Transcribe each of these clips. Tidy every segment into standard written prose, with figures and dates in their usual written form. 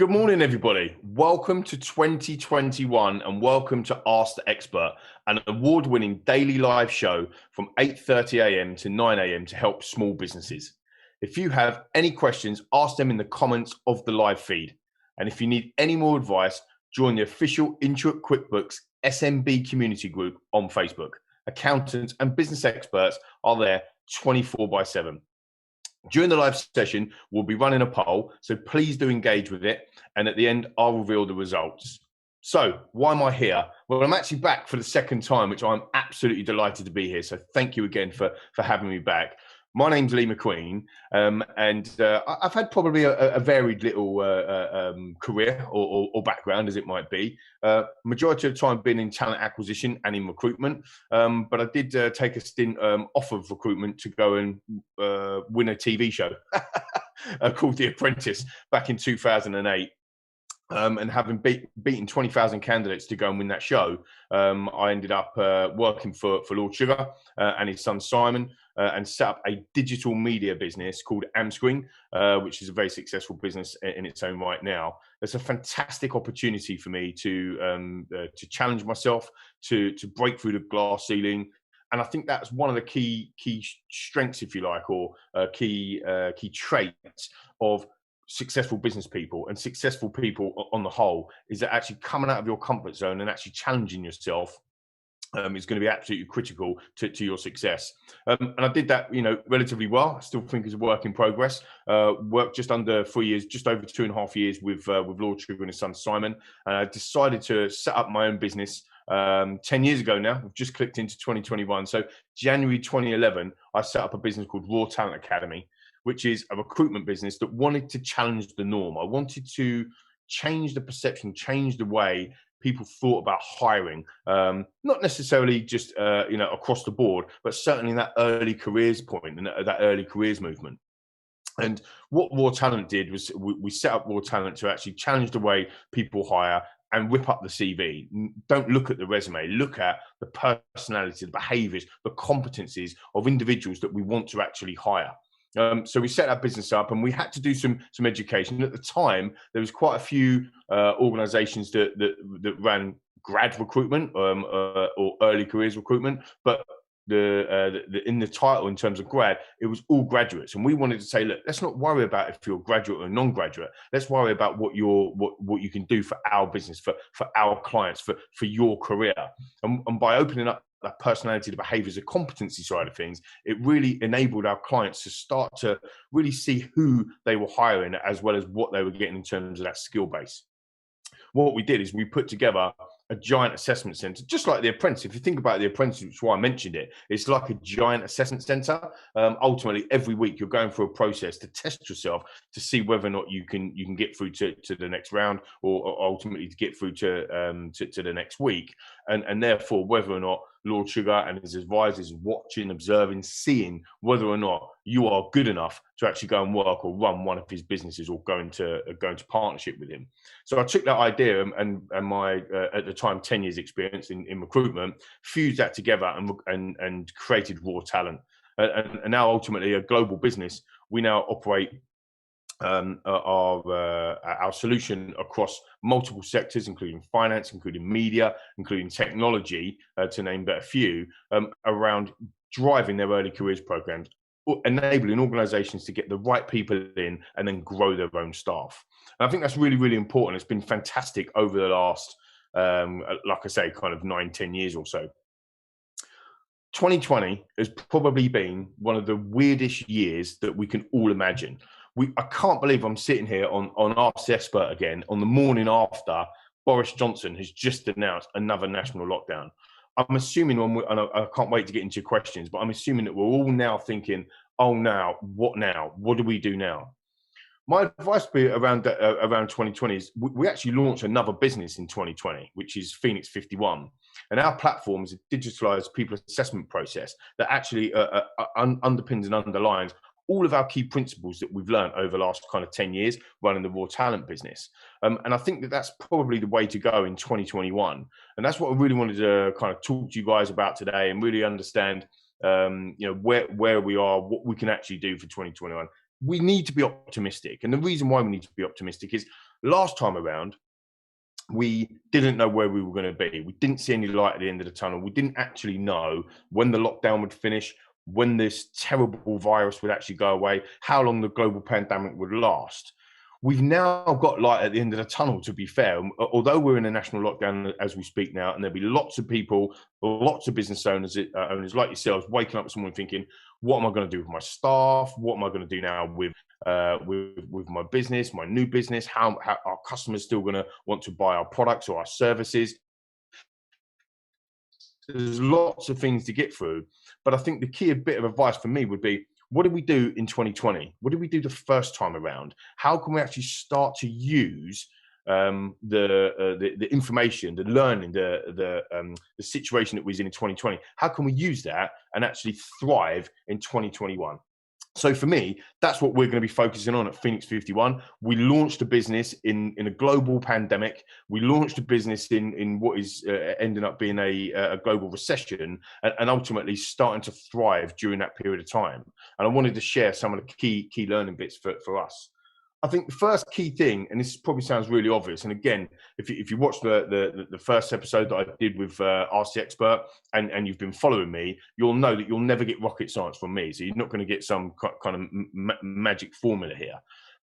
Good morning, everybody. Welcome to 2021 and welcome to Ask the Expert, an award-winning daily live show from 8:30 a.m. to 9 a.m. to help small businesses. If you have any questions, ask them in the comments of the live feed. And if you need any more advice, join the official Intuit QuickBooks SMB community group on Facebook. Accountants and business experts are there 24/7. During the live session, we'll be running a poll, so please do engage with it. And at the end, I'll reveal the results. So why am I here? Well, I'm actually back for the second time, which I'm absolutely delighted to be here. So thank you again for having me back. My name's Lee McQueen, and I've had probably a varied little career or background, as it might be. Majority of the time being in talent acquisition and in recruitment, but I did take a stint off of recruitment to go and win a TV show called The Apprentice back in 2008. And having beaten 20,000 candidates to go and win that show, I ended up working for Lord Sugar and his son Simon, and set up a digital media business called Amscreen, which is a very successful business in its own right now. It's a fantastic opportunity for me to challenge myself, to break through the glass ceiling. And I think that's one of the key strengths, if you like, or key traits of successful business people and successful people on the whole, is that actually coming out of your comfort zone and actually challenging yourself is going to be absolutely critical to your success. And I did that, relatively well. I still think it's a work in progress. Worked just under 3 years, just over 2.5 years with Lord Sugar and his son Simon. And I decided to set up my own business 10 years ago now. We've just clicked into 2021. So January 2011, I set up a business called Raw Talent Academy, which is a recruitment business that wanted to challenge the norm. I wanted to change the perception, change the way people thought about hiring, not necessarily just across the board, but certainly that early careers point and that early careers movement. And what Raw Talent did was we set up Raw Talent to actually challenge the way people hire and whip up the CV. Don't look at the resume, look at the personality, the behaviors, the competencies of individuals that we want to actually hire. So we set our business up, and we had to do some education. At the time, there was quite a few organisations that ran grad recruitment or early careers recruitment, but in the title, in terms of grad, it was all graduates. And we wanted to say, look, let's not worry about if you're a graduate or non-graduate. Let's worry about what you can do for our business, for our clients, for your career. And by opening up that personality, the behaviors, the competency side of things, it really enabled our clients to start to really see who they were hiring, as well as what they were getting in terms of that skill base. What we did is we put together a giant assessment center, just like The Apprentice. If you think about The Apprentice, which is why I mentioned it, it's like a giant assessment center. Ultimately, every week you're going through a process to test yourself to see whether or not you can get through to the next round, or ultimately to get through to the next week, and therefore whether or not Lord Sugar and his advisors watching, observing, seeing whether or not you are good enough to actually go and work or run one of his businesses, or go into partnership with him. So I took that idea and my at the time 10 years experience in recruitment, fused that together and created Raw Talent. And now ultimately a global business, we now operate our solution across multiple sectors, including finance, including media, including technology, to name but a few, around driving their early careers programs, enabling organizations to get the right people in and then grow their own staff. And I think that's really, really important. It's been fantastic over the last, like I say, kind of 9-10 years or so. 2020 has probably been one of the weirdest years that we can all imagine. I can't believe I'm sitting here on Ask the Expert again on the morning after Boris Johnson has just announced another national lockdown. I'm assuming, and I can't wait to get into your questions, but I'm assuming that we're all now thinking, oh, now? What do we do now? My advice around 2020 is we actually launched another business in 2020, which is Phoenix 51. And our platform is a digitalized people assessment process that actually underpins and underlines all of our key principles that we've learned over the last kind of 10 years running the Raw Talent business. And I think that that's probably the way to go in 2021. And that's what I really wanted to kind of talk to you guys about today, and really understand, where we are, what we can actually do for 2021. We need to be optimistic. And the reason why we need to be optimistic is Last time around, we didn't know where we were going to be. We didn't see any light at the end of the tunnel. We didn't actually know when the lockdown would finish, when this terrible virus would actually go away, how long the global pandemic would last. We've now got light at the end of the tunnel, to be fair. Although we're in a national lockdown as we speak now, and there'll be lots of people, lots of business owners like yourselves, waking up this morning thinking, what am I going to do with my staff? What am I going to do now with my business, my new business? How are customers still going to want to buy our products or our services? There's lots of things to get through, but I think the key bit of advice for me would be, what did we do in 2020? What did we do the first time around? How can we actually start to use the information, the learning, the situation that we was in 2020? How can we use that and actually thrive in 2021? So for me, that's what we're going to be focusing on at Phoenix 51. We launched a business in a global pandemic. We launched a business in what is ending up being a global recession, and ultimately starting to thrive during that period of time. And I wanted to share some of the key learning bits for us. I think the first key thing, and this probably sounds really obvious, and again, if you watch the first episode that I did with Ask the Expert, and you've been following me, you'll know that you'll never get rocket science from me. So you're not going to get some kind of magic formula here.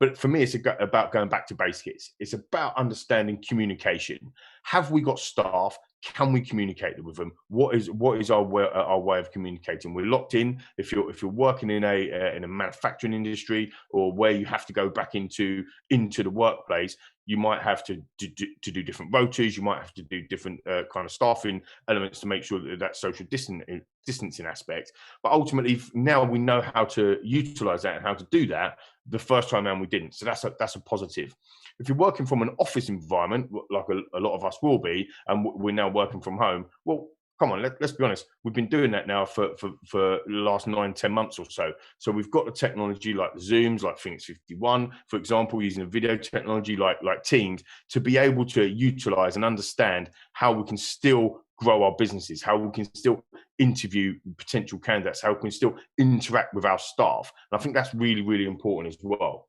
But for me, it's about going back to basics. It's about understanding communication. Have we got staff? Can we communicate with them? What is our way of communicating? We're locked in. If you're working in a manufacturing industry, or where you have to go back into the workplace, you might have to do different rotas. You might have to do different kind of staffing elements to make sure that social distancing aspect. But ultimately, now we know how to utilize that and how to do that. The first time around we didn't, so that's a positive. If you're working from an office environment, like a lot of us will be, and we're now working from home, well, come on, let's be honest. We've been doing that now for the last 9-10 months or so. So we've got the technology like the Zooms, like Phoenix 51, for example, using a video technology like Teams, to be able to utilize and understand how we can still grow our businesses, how we can still interview potential candidates, how we can still interact with our staff. And I think that's really, really important as well.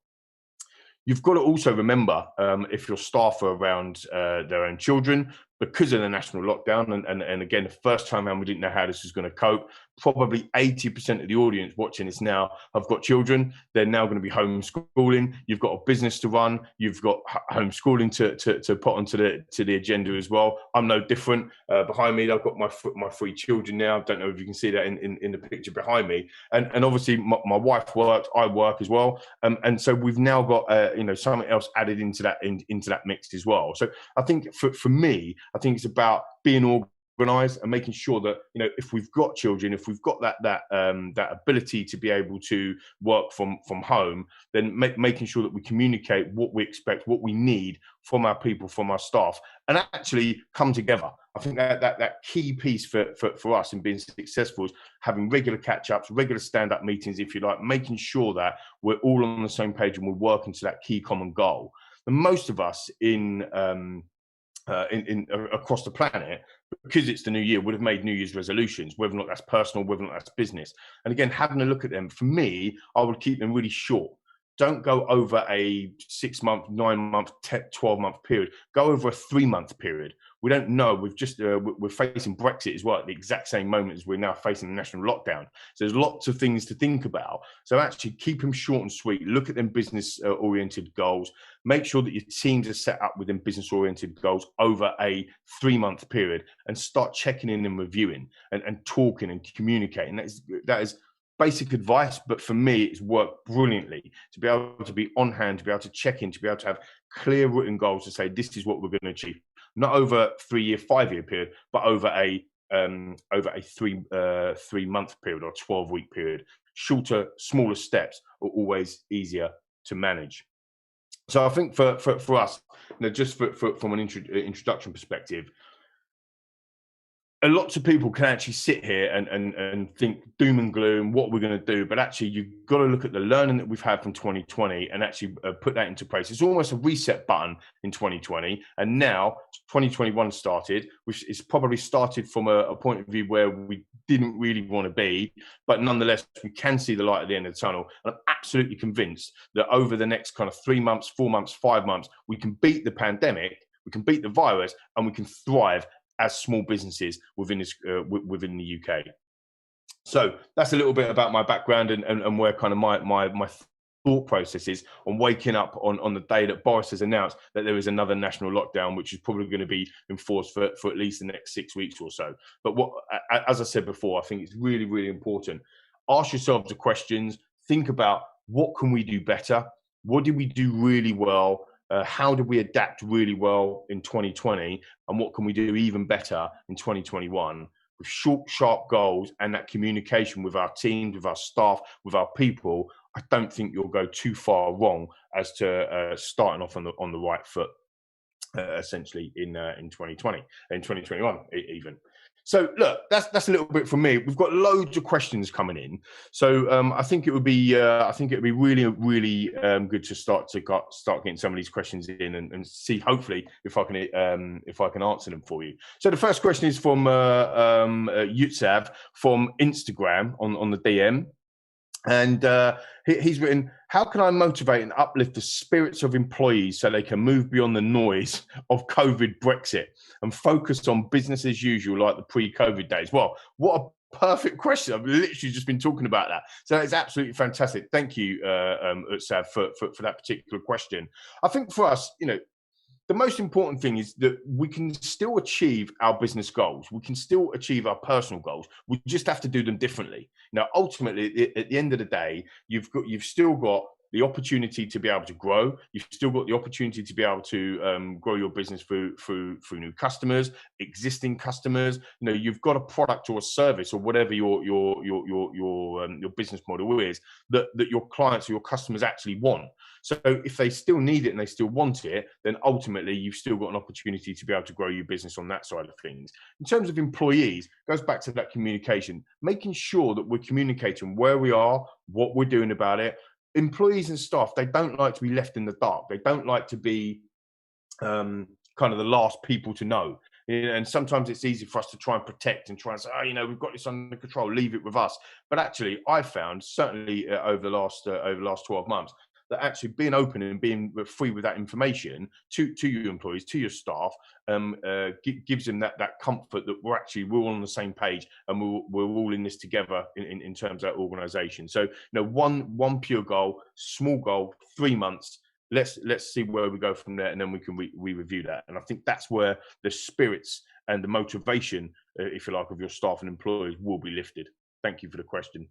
You've got to also remember, if your staff are around their own children, because of the national lockdown, and again, the first time around we didn't know how this was going to cope. Probably 80% of the audience watching this now have got children. They're now going to be homeschooling. You've got a business to run. You've got homeschooling to put onto the agenda as well. I'm no different. Behind me, I've got my 3 children now. I don't know if you can see that in the picture behind me. And obviously, my wife works. I work as well. And so we've now got something else added into that mix as well. So I think for me, I think it's about being organized and making sure that, if we've got children, if we've got that ability to be able to work from home, then making sure that we communicate what we expect, what we need from our people, from our staff, and actually come together. I think that key piece for us in being successful is having regular catch-ups, regular stand-up meetings, if you like, making sure that we're all on the same page and we're working to that key common goal. And most of us across the planet, because it's the new year, would have made New Year's resolutions, whether or not that's personal, whether or not that's business. And again, having a look at them, for me, I would keep them really short. Don't go over a 6-month, 9-month, 12-month period. Go over a 3-month period. We don't know. We're facing Brexit as well at the exact same moment as we're now facing the national lockdown. So there's lots of things to think about. So actually keep them short and sweet. Look at them business-oriented goals. Make sure that your teams are set up within business-oriented goals over a 3-month period, and start checking in and reviewing and talking and communicating. That is basic advice, but for me, it's worked brilliantly to be able to be on hand, to be able to check in, to be able to have clear written goals to say, this is what we're going to achieve, not over a 3-year, 5-year period, but over a 3-month period or 12-week period. Shorter, smaller steps are always easier to manage. So I think for us, just from an introduction perspective, lots of people can actually sit here and think doom and gloom, what we're going to do. But actually, you've got to look at the learning that we've had from 2020 and actually put that into place. It's almost a reset button in 2020. And now 2021 started, which is probably started from a point of view where we didn't really want to be. But nonetheless, we can see the light at the end of the tunnel. And I'm absolutely convinced that over the next kind of 3 months, 4 months, 5 months, we can beat the pandemic, we can beat the virus, and we can thrive as small businesses within within the UK. So that's a little bit about my background and where kind of my thought process is on waking up on the day that Boris has announced that there is another national lockdown, which is probably going to be enforced for at least the next 6 weeks or so. But as I said before, I think it's really, really important. Ask yourselves the questions. Think about, what can we do better? What did we do really well? How did we adapt really well in 2020, and what can we do even better in 2021? With short, sharp goals and that communication with our teams, with our staff, with our people, I don't think you'll go too far wrong as to starting off on the right foot, essentially in 2020, in 2021 even. So look, that's a little bit from me. We've got loads of questions coming in, so I think it would be really, really good to start getting some of these questions in and see, hopefully, if I can answer them for you. So the first question is from Yutsav from Instagram on the DM. And he's written, how can I motivate and uplift the spirits of employees so they can move beyond the noise of COVID Brexit and focus on business as usual like the pre-COVID days? Well, what a perfect question. I've literally just been talking about that. So it's absolutely fantastic. Thank you, Utsav, for that particular question. I think for us, the most important thing is that we can still achieve our business goals. We can still achieve our personal goals. We just have to do them differently. Now, ultimately, at the end of the day, you've still got the opportunity to be able to grow. You've still got the opportunity to be able to grow your business through new customers, existing customers. You've got a product or a service or whatever your business model is that your clients or your customers actually want. So if they still need it and they still want it, then ultimately you've still got an opportunity to be able to grow your business on that side of things. In terms of employees, it goes back to that communication, making sure that we're communicating where we are, what we're doing about it. Employees and staff, they don't like to be left in the dark. They don't like to be kind of the last people to know. And sometimes it's easy for us to try and protect and try and say, we've got this under control, leave it with us. But actually, I've found, certainly over the last 12 months, that actually being open and being free with that information to your employees, to your staff, gives them that comfort that we're all on the same page and we're all in this together in terms of that organisation. So, one pure goal, small goal, 3 months. Let's see where we go from there, and then we can review that. And I think that's where the spirits and the motivation, if you like, of your staff and employees will be lifted. Thank you for the question.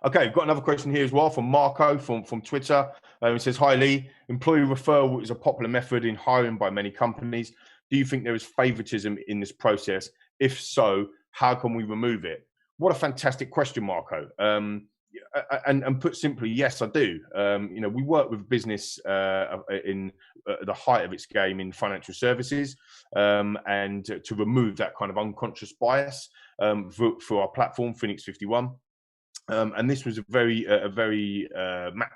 Okay, we've got another question here as well from Marco from Twitter. He says, hi Lee, employee referral is a popular method in hiring by many companies. Do you think there is favoritism in this process? If so, how can we remove it? What a fantastic question, Marco. And put simply, yes, I do. We work with business in the height of its game in financial services, and to remove that kind of unconscious bias through our platform, Phoenix 51. And this was a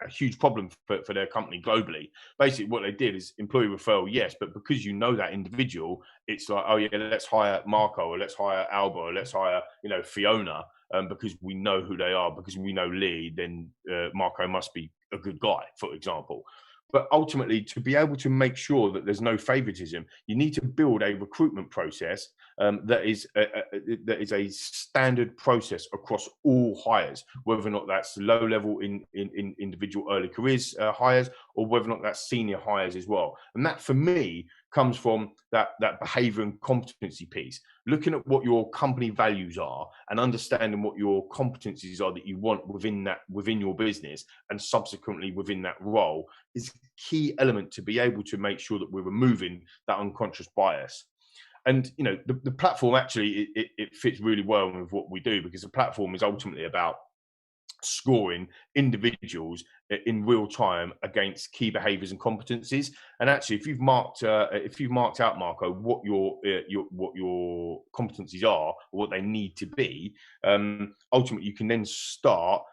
huge problem for their company globally. Basically, what they did is employee referral, yes, but because that individual, it's like, oh yeah, let's hire Marco, or let's hire Alba, or let's hire Fiona, because we know who they are, because we know Lee. Then Marco must be a good guy, for example. But ultimately, to be able to make sure that there's no favoritism, you need to build a recruitment process that is a standard process across all hires, whether or not that's low level in individual early careers hires, or whether or not that's senior hires as well. And that, for me, comes from that behavior and competency piece, looking at what your company values are and understanding what your competencies are that you want within your business, and subsequently within that role, is a key element to be able to make sure that we're removing that unconscious bias. And the platform actually it fits really well with what we do, because the platform is ultimately about scoring individuals in real time against key behaviors and competencies. And actually, if you've marked out, Marco, what your competencies are, or what they need to be, ultimately you can then start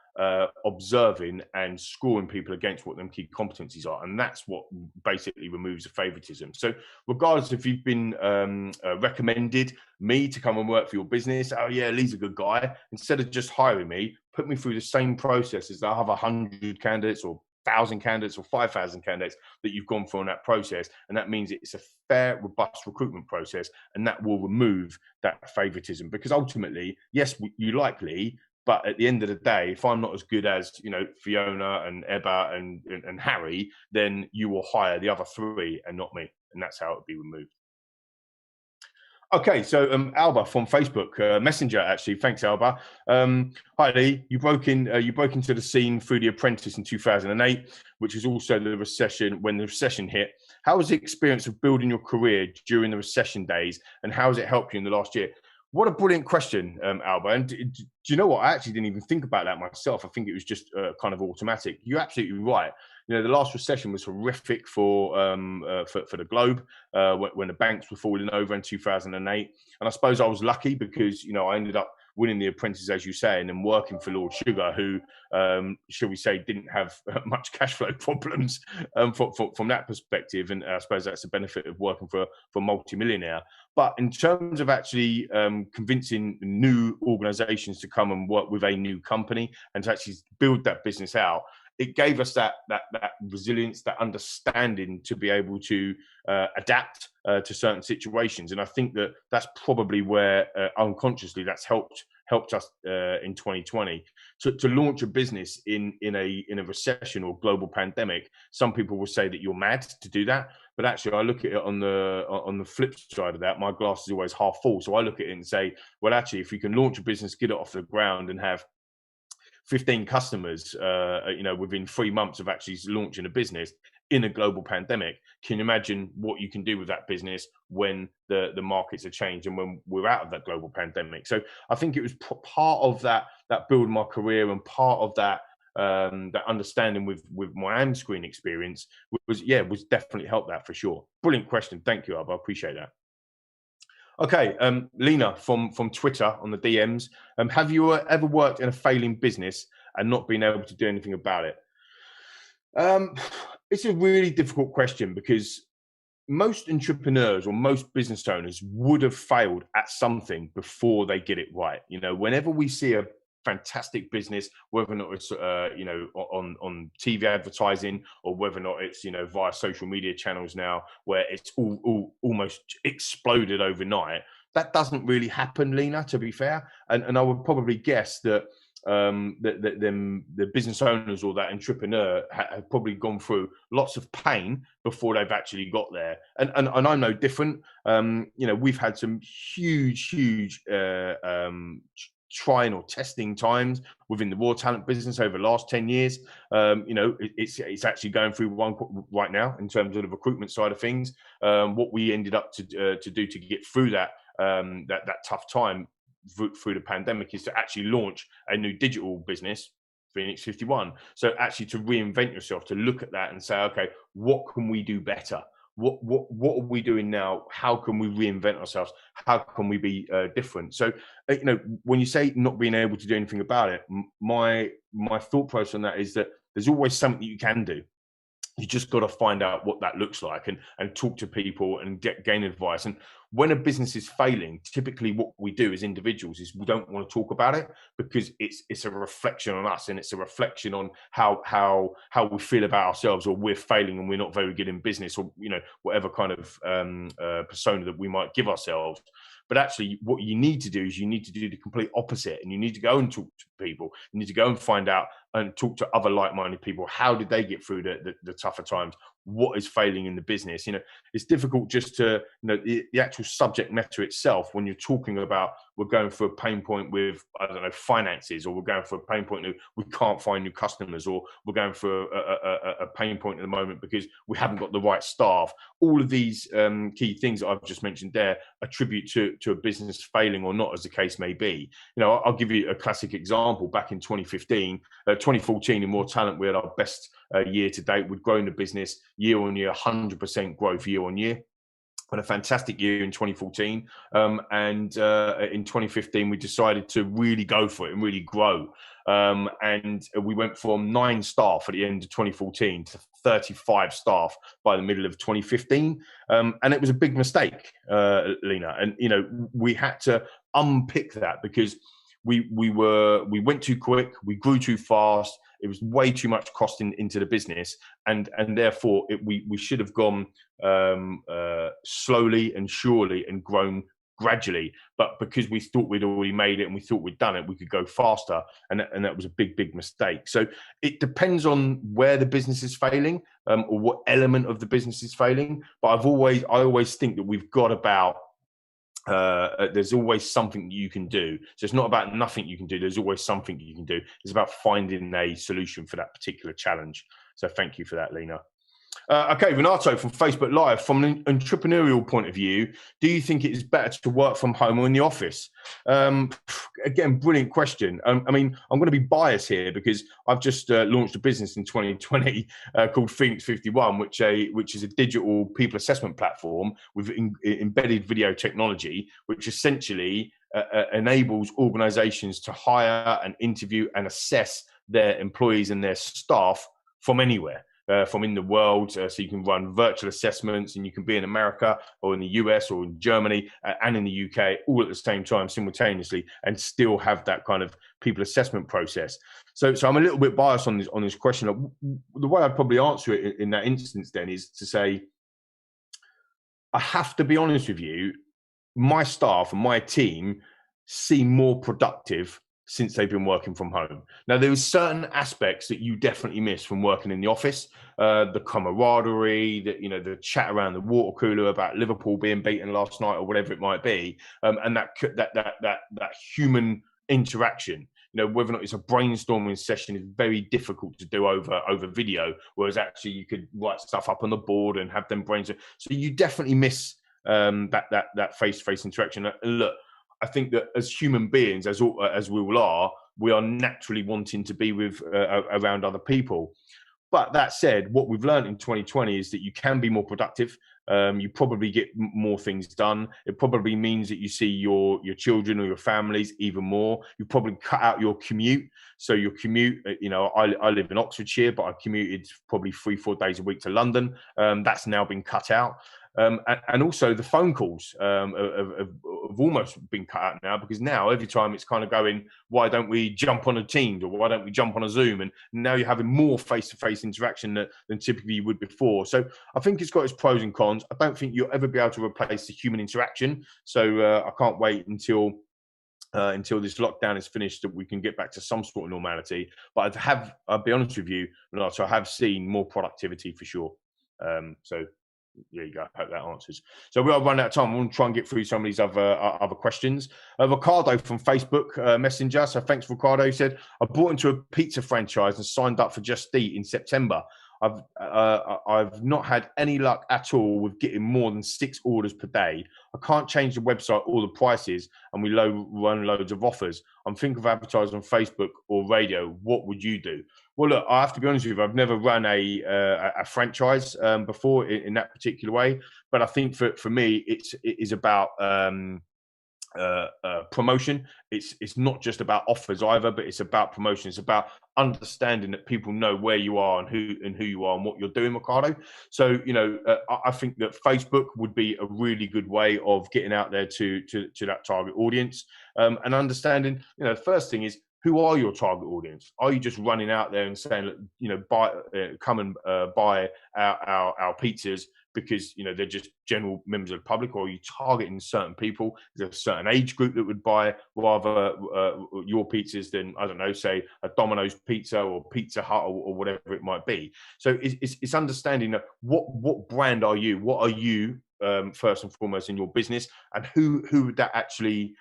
observing and scoring people against what them key competencies are, and that's what basically removes the favoritism. So regardless if you've been recommended me to come and work for your business, oh yeah, Lee's a good guy, instead of just hiring me, put me through the same process as I have 100 candidates or 1,000 candidates or 5,000 candidates that you've gone through in that process. And that means it's a fair, robust recruitment process, and that will remove that favoritism. Because ultimately, yes, you like Lee, but at the end of the day, if I'm not as good as, Fiona and Ebba and Harry, then you will hire the other three and not me. And that's how it would be removed. Okay, so Alba from Facebook Messenger, actually, thanks Alba. Hi Lee, you broke into the scene through The Apprentice in 2008, which was also the recession when the recession hit. How was the experience of building your career during the recession days, and how has it helped you in the last year? What a brilliant question, Alba. And do you know what? I actually didn't even think about that myself. I think it was just kind of automatic. You're absolutely right. The last recession was horrific for the globe when the banks were falling over in 2008. And I suppose I was lucky because, I ended up winning The Apprentice, as you say, and then working for Lord Sugar, who, shall we say, didn't have much cash flow problems from that perspective. And I suppose that's the benefit of working for a multimillionaire. But in terms of actually convincing new organizations to come and work with a new company and to actually build that business out, it gave us that resilience, that understanding to be able to adapt to certain situations. And I think that's probably where unconsciously that's helped us in 2020 to launch a business in a recession or global pandemic. Some people will say that you're mad to do that, but actually I look at it on the flip side of that. My glass is always half full, so I look at it and say, well, actually, if we can launch a business, get it off the ground, and have 15 customers, within 3 months of actually launching a business in a global pandemic, can you imagine what you can do with that business when the markets are changed and when we're out of that global pandemic? So I think it was part of that building my career, and part of that understanding with my screen experience was definitely helped that for sure. Brilliant question. Thank you, Alba. I appreciate that. Okay, Lena from Twitter on the DMs. Have you ever worked in a failing business and not been able to do anything about it? It's a really difficult question, because most entrepreneurs or most business owners would have failed at something before they get it right. Whenever we see a fantastic business, whether or not it's on TV advertising, or whether or not it's via social media channels now, where it's all almost exploded overnight, that doesn't really happen, Lena, to be fair. And I would probably guess that the business owners or that entrepreneur have probably gone through lots of pain before they've actually got there. And I'm no different. We've had some huge trying or testing times within the raw talent business over the last 10 years. It's actually going through one right now in terms of the recruitment side of things. What we ended up to do to get through that tough time through the pandemic is to actually launch a new digital business, Phoenix 51. So actually to reinvent yourself, to look at that and say, okay, what can we do better? What are we doing now? How can we reinvent ourselves? How can we be different? So, when you say not being able to do anything about it, my thought process on that is that there's always something you can do. You just got to find out what that looks like and talk to people and gain advice. And when a business is failing, typically what we do as individuals is we don't want to talk about it, because it's a reflection on us, and it's a reflection on how we feel about ourselves, or we're failing and we're not very good in business, or whatever kind of persona that we might give ourselves. But actually, what you need to do is you need to do the complete opposite, and you need to go and talk to people. You need to go and find out and talk to other like-minded people. How did they get through the tougher times? What is failing in the business? It's difficult just to, the actual subject matter itself, when you're talking about, we're going for a pain point with, I don't know, finances, or we're going for a pain point that we can't find new customers, or we're going for a pain point at the moment because we haven't got the right staff. All of these key things that I've just mentioned there attribute to a business failing or not, as the case may be. I'll give you a classic example. Back in 2014 in More Talent, we had our best year to date. We'd grown the business year on year, 100% growth year on year. Had a fantastic year in 2014, and in 2015 we decided to really go for it and really grow, and we went from 9 staff at the end of 2014 to 35 staff by the middle of 2015, and it was a big mistake, Lena, and we had to unpick that because we went too quick, we grew too fast. It was way too much cost into the business, and therefore we should have gone slowly and surely and grown gradually. But because we thought we'd already made it and we thought we'd done it, we could go faster, and that was a big mistake. So it depends on where the business is failing, or what element of the business is failing. But I always think that we've got about there's always something you can do. So it's not about nothing you can do. There's always something you can do. It's about finding a solution for that particular challenge. So thank you for that, Lena. Okay, Renato from Facebook Live. From an entrepreneurial point of view, do you think it is better to work from home or in the office? Again, brilliant question. I mean, I'm going to be biased here because I've just launched a business in 2020 called Phoenix 51, which is a digital people assessment platform with embedded video technology, which essentially enables organizations to hire and interview and assess their employees and their staff from anywhere. From in the world, so you can run virtual assessments, and you can be in America or in the US or in Germany and in the UK all at the same time simultaneously, and still have that kind of people assessment process. So I'm a little bit biased on this question. The way I'd probably answer it in that instance then is to say, I have to be honest with you, my staff and my team seem more productive since they've been working from home. Now, there are certain aspects that you definitely miss from working in the office, the camaraderie, the chat around the water cooler about Liverpool being beaten last night or whatever it might be, and that human interaction. Whether or not it's a brainstorming session is very difficult to do over video, whereas actually you could write stuff up on the board and have them brainstorm. So you definitely miss that face-to-face interaction. Look, I think that as human beings, as we all are, we are naturally wanting to be with around other people. But that said, what we've learned in 2020 is that you can be more productive. You probably get more things done. It probably means that you see your children or your families even more. You probably cut out your commute. So your commute, I live in Oxfordshire, but I commuted probably 3-4 days a week to London. That's now been cut out. And also the phone calls have almost been cut out now, because now every time it's kind of going, why don't we jump on a Teams, or why don't we jump on a Zoom? And now you're having more face-to-face interaction than typically you would before. So I think it's got its pros and cons. I don't think you'll ever be able to replace the human interaction. So I can't wait until this lockdown is finished that we can get back to some sort of normality. But I'll be honest with you, Renato, I have seen more productivity for sure. So there you go. I hope that answers. So we are running out of time. I want to try and get through some of these other questions. Ricardo from Facebook Messenger. So thanks, Ricardo. He said, I bought into a pizza franchise and signed up for Just Eat in September. I've not had any luck at all with getting more than 6 orders per day. I can't change the website or the prices, and we run loads of offers. I'm thinking of advertising on Facebook or radio. What would you do? Well, look, I have to be honest with you. I've never run a franchise before in that particular way, but I think for me, it is about promotion. It's not just about offers either, but it's about promotion. It's about understanding that people know where you are and who you are and what you're doing, Ricardo. So I think that Facebook would be a really good way of getting out there to that target audience, and understanding. The first thing is, who are your target audience? Are you just running out there and saying, you know, come and buy our pizzas because, you know, they're just general members of the public, or are you targeting certain people? There's a certain age group that would buy rather your pizzas than, I don't know, say a Domino's pizza or Pizza Hut or whatever it might be. So it's understanding that what brand are you? What are you first and foremost in your business, and who would that actually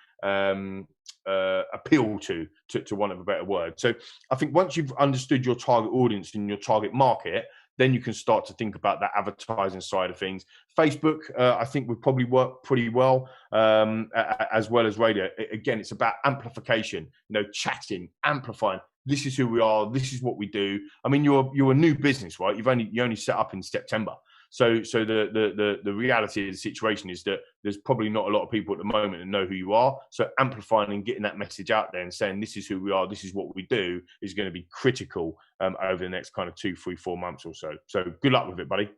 appeal to want of a better word. So I think once you've understood your target audience and your target market, then you can start to think about that advertising side of things. Facebook, I think would probably work pretty well, as well as radio. Again, it's about amplification, you know, chatting, amplifying. This is who we are. This is what we do. I mean, you're a new business, right? You only set up in September. So the reality of the situation is that there's probably not a lot of people at the moment that know who you are. So amplifying and getting that message out there and saying, this is who we are, this is what we do, is going to be critical over the next kind of 2, 3, 4 months or so. So good luck with it, buddy.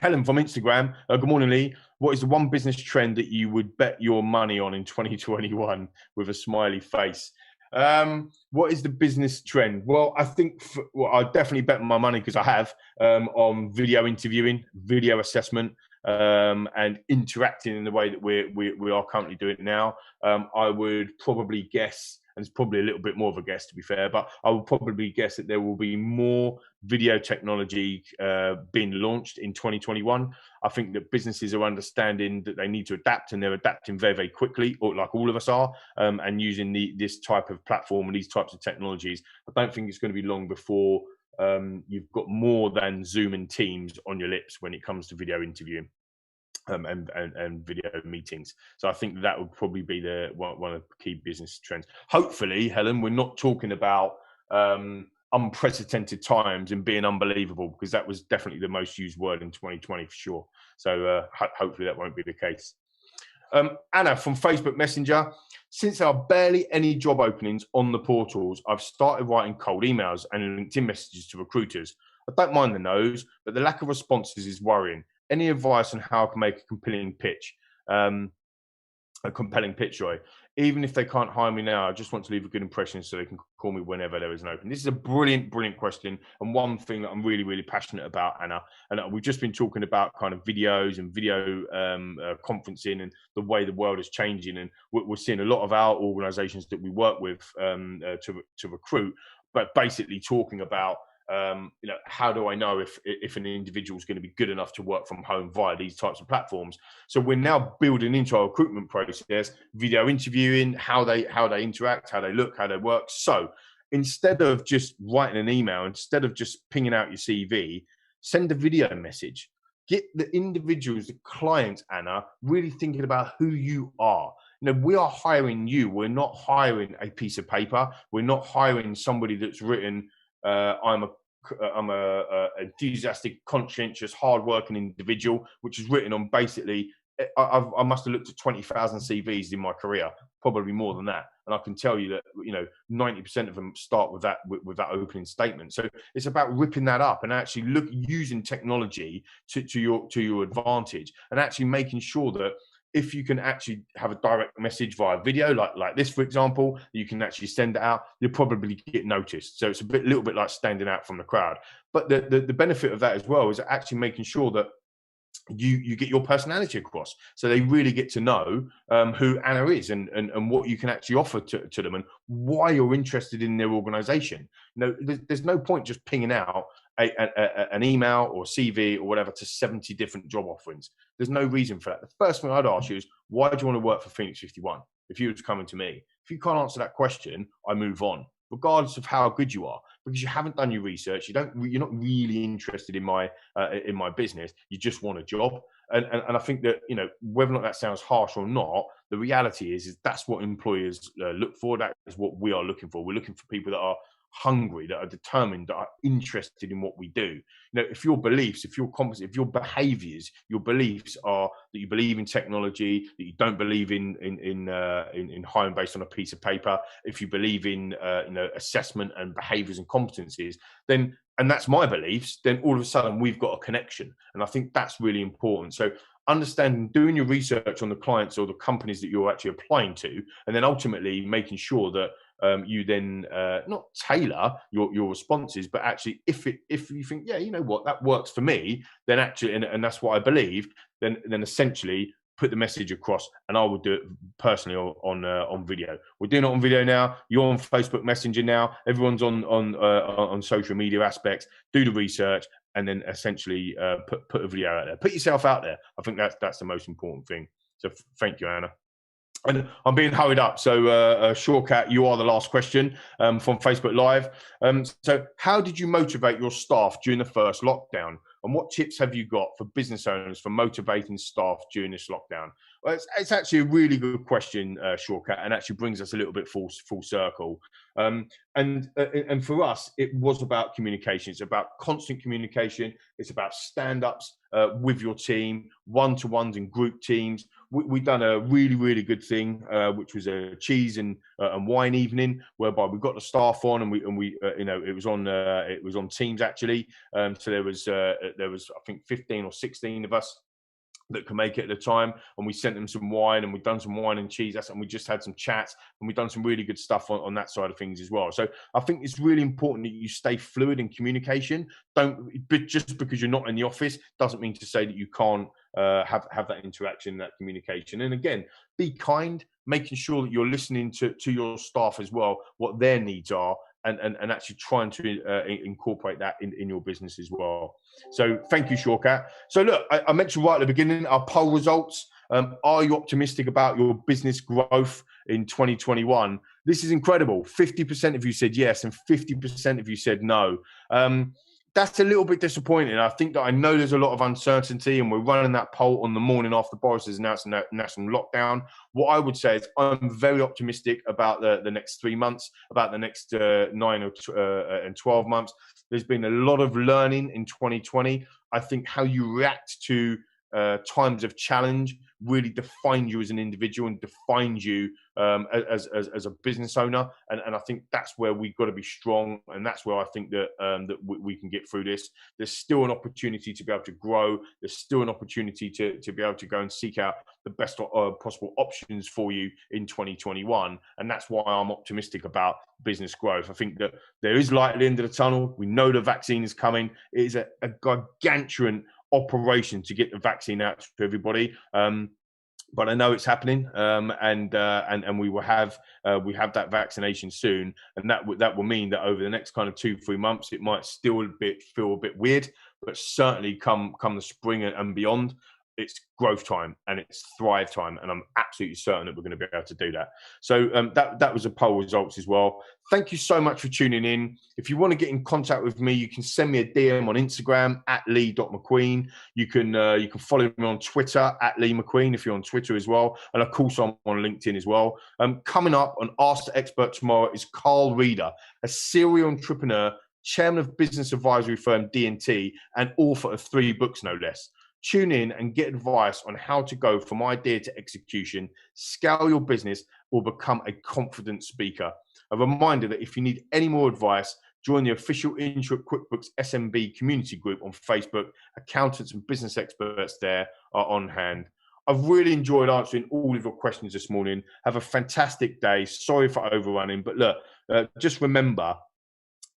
Helen from Instagram. Good morning, Lee. What is the one business trend that you would bet your money on in 2021 with a smiley face? What is the business trend? Well, I think I definitely bet my money, because I have, on video interviewing, video assessment, and interacting in the way that we are currently doing it now. I would probably guess, and it's probably a little bit more of a guess to be fair, but I would probably guess that there will be more video technology being launched in 2021. I think that businesses are understanding that they need to adapt, and they're adapting very, very quickly, or like all of us are, and using this type of platform and these types of technologies. I don't think it's going to be long before you've got more than Zoom and Teams on your lips when it comes to video interviewing. And video meetings. So I think that would probably be one of the key business trends. Hopefully, Helen, we're not talking about unprecedented times and being unbelievable, because that was definitely the most used word in 2020 for sure. So hopefully that won't be the case. Anna from Facebook Messenger. Since there are barely any job openings on the portals, I've started writing cold emails and LinkedIn messages to recruiters. I don't mind the no's, but the lack of responses is worrying. Any advice on how I can make a compelling pitch? Sorry. Even if they can't hire me now, I just want to leave a good impression so they can call me whenever there is an open. This is a brilliant question, and one thing that I'm really, really passionate about, Anna. And we've just been talking about kind of videos and video conferencing and the way the world is changing. And we're seeing a lot of our organizations that we work with to recruit, but basically talking about, you know, how do I know if an individual is going to be good enough to work from home via these types of platforms? So we're now building into our recruitment process video interviewing, how they interact, how they look, how they work. So instead of just writing an email, instead of just pinging out your CV, send a video message. Get the individuals, the clients, Anna, really thinking about who you are. You know, we are hiring you. We're not hiring a piece of paper. We're not hiring somebody that's written, I'm a enthusiastic, conscientious, hard-working individual, which is written on basically, I must have looked at 20,000 CVs in my career, probably more than that. And I can tell you that, you know, 90% of them start with that opening statement. So it's about ripping that up and actually using technology to your advantage, and actually making sure that if you can actually have a direct message via video, like this, for example, you can actually send it out, you'll probably get noticed. So it's a little bit like standing out from the crowd. But the benefit of that as well is actually making sure that you get your personality across, so they really get to know who Anna is and what you can actually offer to them and why you're interested in their organization. No, there's no point just pinging out an email or CV or whatever to 70 different job offerings. There's no reason for that. The first thing I'd ask you is, why do you want to work for Phoenix 51? If you were coming to me, if you can't answer that question, I move on, regardless of how good you are, because you haven't done your research. You're not really interested in my business. You just want a job. And I think that, you know, whether or not that sounds harsh or not, the reality is that's what employers look for. That is what we are looking for. We're looking for people that are hungry, that are determined, that are interested in what we do. You know, if your beliefs, if your competence, if your behaviors, your beliefs are that you believe in technology, that you don't believe in hiring based on a piece of paper, if you believe in you know, assessment and behaviors and competencies, then, and that's my beliefs, then all of a sudden we've got a connection. And I think that's really important. So understanding, doing your research on the clients or the companies that you're actually applying to, and then ultimately making sure that you then not tailor your responses, but actually if you think, yeah, you know what, that works for me, then actually, and that's what I believe, then essentially put the message across, and I will do it personally on video. We're doing it on video now. You're on Facebook Messenger now. Everyone's on social media aspects. Do the research, and then essentially put a video out there. Put yourself out there. I think that's the most important thing. So thank you, Anna. And I'm being hurried up. So, Shortcat, you are the last question from Facebook Live. So, how did you motivate your staff during the first lockdown? And what tips have you got for business owners for motivating staff during this lockdown? Well, it's actually a really good question, Shortcat, and actually brings us a little bit full circle. And for us, it was about communication. It's about constant communication. It's about stand-ups with your team, one-to-ones and group teams. We've done a really good thing, which was a cheese and wine evening, whereby we got the staff on, and we it was on Teams actually. So there was I think 15 or 16 of us that could make it at the time, and we sent them some wine, and we've done some wine and cheese, and we just had some chats, and we've done some really good stuff on that side of things as well. So I think it's really important that you stay fluid in communication. Just because you're not in the office doesn't mean to say that you can't have that interaction, that communication. And again, be kind, making sure that you're listening to your staff as well, what their needs are, and actually trying to incorporate that in your business as well. So thank you, Shortcat. So look, I mentioned right at the beginning, our poll results. Are you optimistic about your business growth in 2021? This is incredible. 50% of you said yes, and 50% of you said no. That's a little bit disappointing. I think that I know there's a lot of uncertainty, and we're running that poll on the morning after Boris has announced a national lockdown. What I would say is I'm very optimistic about the next 3 months, about the next 9 and 12 months. There's been a lot of learning in 2020. I think how you react to times of challenge really define you as an individual and defines you as a business owner. And I think that's where we've got to be strong. And that's where I think that we can get through this. There's still an opportunity to be able to grow. There's still an opportunity to be able to go and seek out the best possible options for you in 2021. And that's why I'm optimistic about business growth. I think that there is light at the end of the tunnel. We know the vaccine is coming. It is a gargantuan operation to get the vaccine out to everybody. But I know it's happening, and we will have that vaccination soon, and that will mean that over the next kind of 2-3 months, it might still feel a bit weird, but certainly come the spring and beyond, it's growth time and it's thrive time, and I'm absolutely certain that we're going to be able to do that. So that was a poll results as well. Thank you so much for tuning in. If you want to get in contact with me, you can send me a DM on Instagram at lee.mcqueen. You can follow me on Twitter at Lee McQueen if you're on Twitter as well, and of course I'm on LinkedIn as well. Coming up on Ask the Expert tomorrow is Carl Reeder, a serial entrepreneur, chairman of business advisory firm D&T, and author of 3 books, no less. Tune in and get advice on how to go from idea to execution, scale your business, or become a confident speaker. A reminder that if you need any more advice, join the official Intuit QuickBooks SMB community group on Facebook. Accountants and business experts there are on hand. I've really enjoyed answering all of your questions this morning. Have a fantastic day. Sorry for overrunning, but look, just remember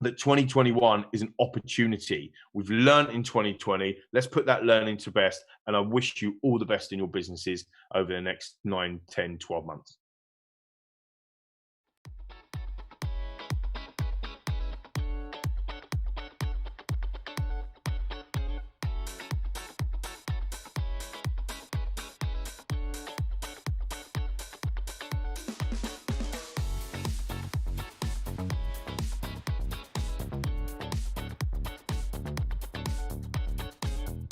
that 2021 is an opportunity. We've learned in 2020. Let's put that learning to best. And I wish you all the best in your businesses over the next 9, 10, 12 months.